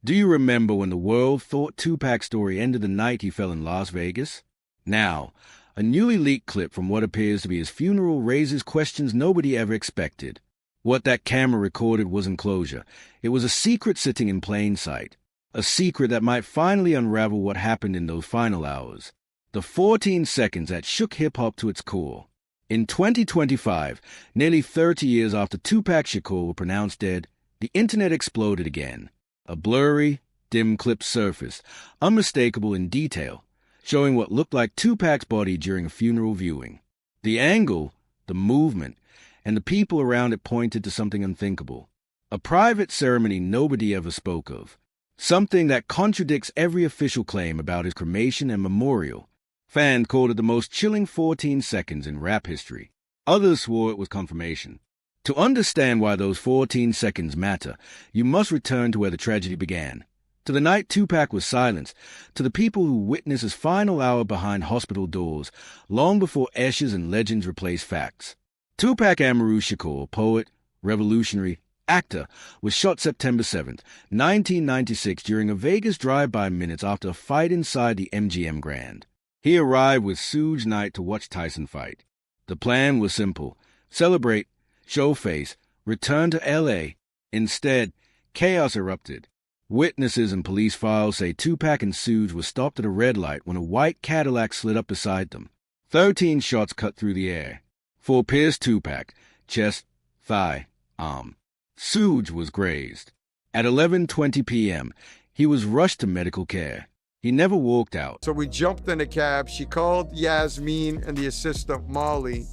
Do you remember when the world thought Tupac's story ended the night he fell in Las Vegas? Now, a newly leaked clip from what appears to be his funeral raises questions nobody ever expected. What that camera recorded wasn't closure. It was a secret sitting in plain sight. A secret that might finally unravel what happened in those final hours. The 14 seconds that shook hip-hop to its core. In 2025, nearly 30 years after Tupac Shakur were pronounced dead, the internet exploded again. A blurry, dim clip surfaced, unmistakable in detail, showing what looked like Tupac's body during a funeral viewing. The angle, the movement, and the people around it pointed to something unthinkable. A private ceremony nobody ever spoke of. Something that contradicts every official claim about his cremation and memorial. Fans called it the most chilling 14 seconds in rap history. Others swore it was confirmation. To understand why those 14 seconds matter, you must return to where the tragedy began. To the night Tupac was silenced, to the people who witnessed his final hour behind hospital doors, long before ashes and legends replaced facts. Tupac Amaru Shakur, poet, revolutionary, actor, was shot September 7, 1996 during a Vegas drive-by minutes after a fight inside the MGM Grand. He arrived with Suge Knight to watch Tyson fight. The plan was simple: celebrate, show face, return to L.A. Instead, chaos erupted. Witnesses and police files say Tupac and Suge were stopped at a red light when a white Cadillac slid up beside them. 13 shots cut through the air. 4 pierced Tupac, chest, thigh, arm. Suge was grazed. At 11:20 p.m., he was rushed to medical care. He never walked out. So we jumped in a cab. She called Yasmin and the assistant Molly,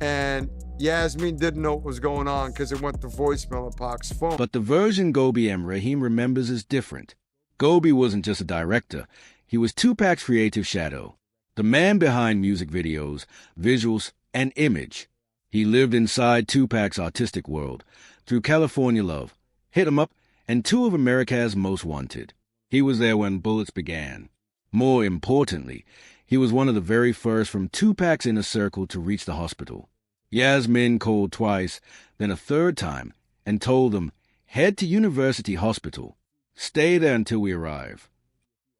and Yasmin didn't know what was going on because it went to voicemail on Pac's phone. But the version Gobi M. Rahim remembers is different. Gobi wasn't just a director. He was Tupac's creative shadow, the man behind music videos, visuals, and image. He lived inside Tupac's artistic world, through California Love, Hit 'Em Up, and 2 of America's Most Wanted. He was there when bullets began. More importantly, he was one of the very first from Tupac's inner circle to reach the hospital. Yasmin called twice, then a third time, and told them, "Head to University Hospital. Stay there until we arrive."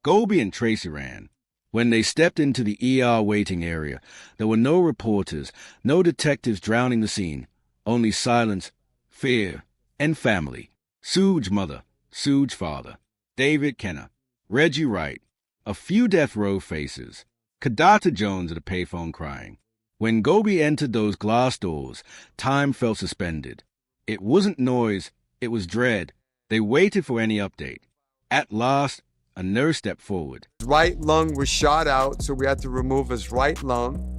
Gobi and Tracy ran. When they stepped into the ER waiting area, there were no reporters, no detectives drowning the scene, only silence, fear, and family. Suge's mother, Suge's father, David Kenner, Reggie Wright, a few death row faces, Kadata Jones at a payphone crying. When Gobi entered those glass doors, time felt suspended. It wasn't noise, it was dread. They waited for any update. At last, a nurse stepped forward. His right lung was shot out, so we had to remove his right lung.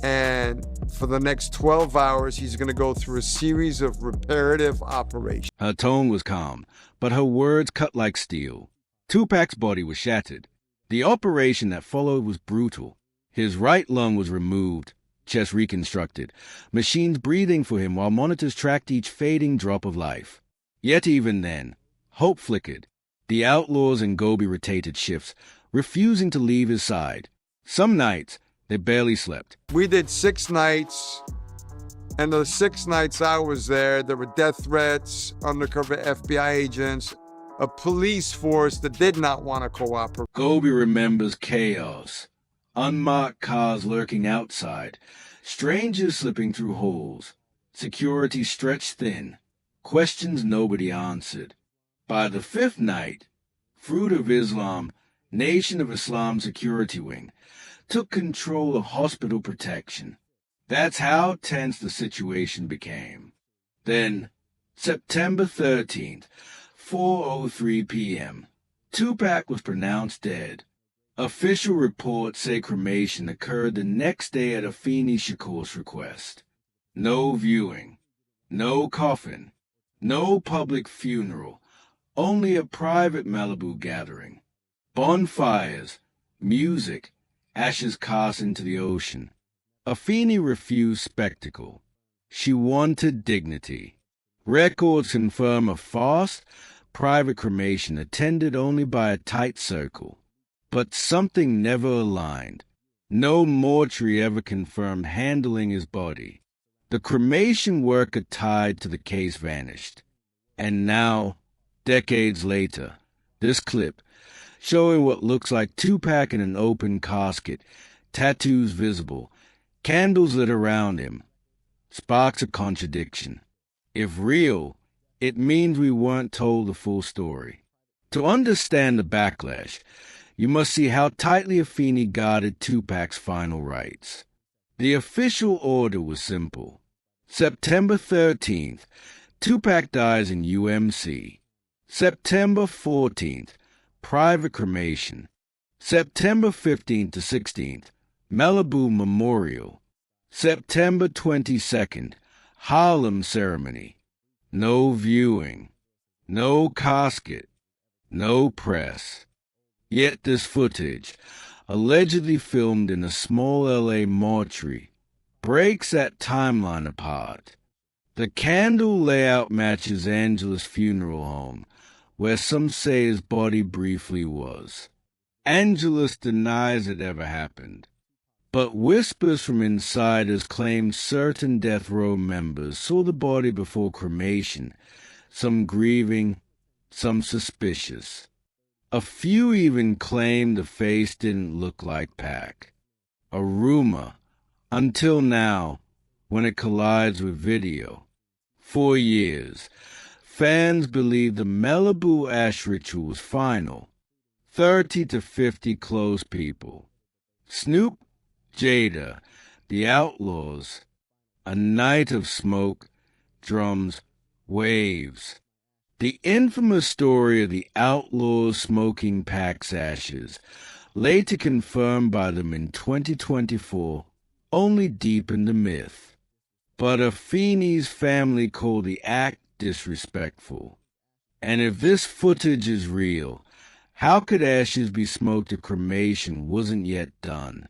And for the next 12 hours, he's going to go through a series of reparative operations. Her tone was calm, but her words cut like steel. Tupac's body was shattered. The operation that followed was brutal. His right lung was removed, chest reconstructed, machines breathing for him while monitors tracked each fading drop of life. Yet even then, hope flickered. The outlaws and Gobi rotated shifts, refusing to leave his side. Some nights, they barely slept. We did 6 nights, and the 6 nights I was there were death threats, undercover FBI agents, a police force that did not want to cooperate. Gobi remembers chaos, unmarked cars lurking outside, strangers slipping through holes, security stretched thin, questions nobody answered. By the 5th night, Fruit of Islam, Nation of Islam Security Wing, took control of hospital protection. That's how tense the situation became. Then, September 13th, 4:03 p.m., Tupac was pronounced dead. Official reports say cremation occurred the next day at Afeni Shakur's request. No viewing, no coffin, no public funeral, only a private Malibu gathering. Bonfires, music, ashes cast into the ocean. Afeni refused spectacle. She wanted dignity. Records confirm a fast, private cremation attended only by a tight circle. But something never aligned. No mortuary ever confirmed handling his body. The cremation worker tied to the case vanished. And now, decades later, This clip, showing what looks like Tupac in an open casket, tattoos visible, candles lit around him, sparks a contradiction. If real, it means we weren't told the full story. To understand the backlash, you must see how tightly Afeni guarded Tupac's final rites. The official order was simple. September 13th, Tupac dies in UMC. September 14th, private cremation. September 15th to 16th, Malibu Memorial. September 22nd, Harlem ceremony. No viewing, no casket, no press. Yet this footage, allegedly filmed in a small LA mortuary, breaks that timeline apart. The candle layout matches Angela's funeral home, where some say his body briefly was. Angelus denies it ever happened, but whispers from insiders claim certain death row members saw the body before cremation, some grieving, some suspicious. A few even claim the face didn't look like Pac. A rumor, until now, when it collides with video. For years, fans believe the Malibu Ash ritual was final. 30 to 50 close people. Snoop, Jada, the Outlaws. A night of smoke, drums, waves. The infamous story of the Outlaws smoking Pac's ashes, later confirmed by them in 2024, only deepened the myth. But Afeni's family called the act disrespectful. And if this footage is real, how could ashes be smoked if cremation wasn't yet done?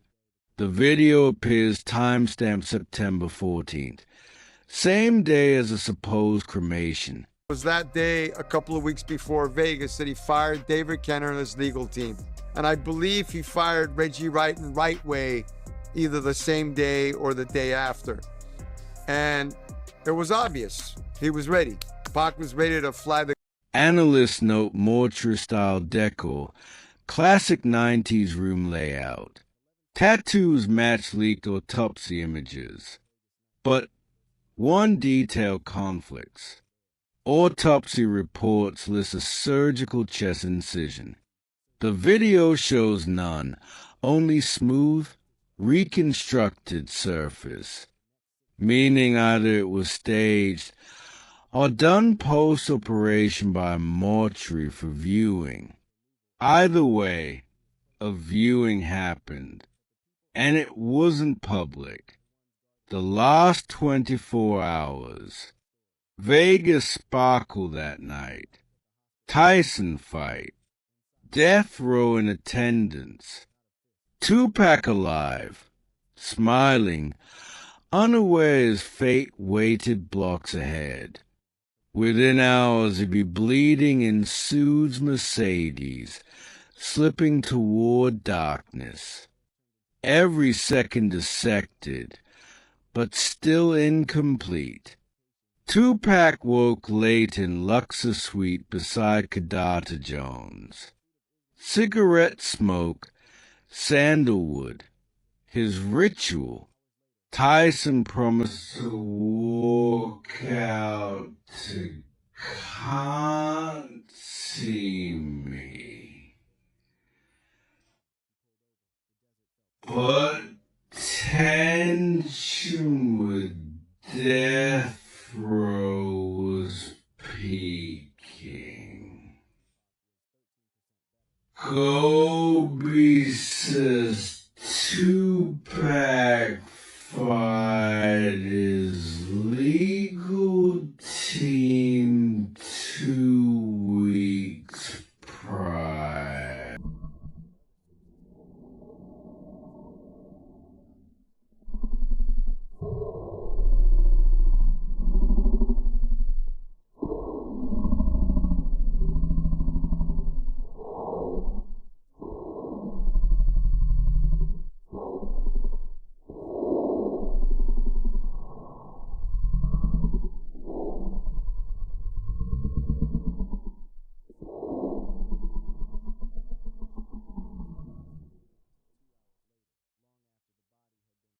The video appears timestamped September 14th, same day as a supposed cremation. It was that day, a couple of weeks before Vegas, that he fired David Kenner and his legal team. And I believe he fired Reggie Wright and Right Way either the same day or the day after. And it was obvious. He was ready. Pac was ready to fly the... Analysts note mortuary-style decor, classic 90s room layout. Tattoos match leaked autopsy images. But one detail conflicts. Autopsy reports list a surgical chest incision. The video shows none, only smooth, reconstructed surface, meaning either it was staged or done post-operation by a mortuary for viewing. Either way, a viewing happened, and it wasn't public. The last 24 hours. Vegas sparkled that night. Tyson fight. Death row in attendance. Tupac alive, smiling, unaware his fate waited blocks ahead. Within hours he'd be bleeding in Sue's Mercedes, slipping toward darkness. Every second dissected, but still incomplete. Tupac woke late in Luxor suite beside Kadata Jones. Cigarette smoke, sandalwood, his ritual. Tyson promised to walk out to can't see me, but tension with death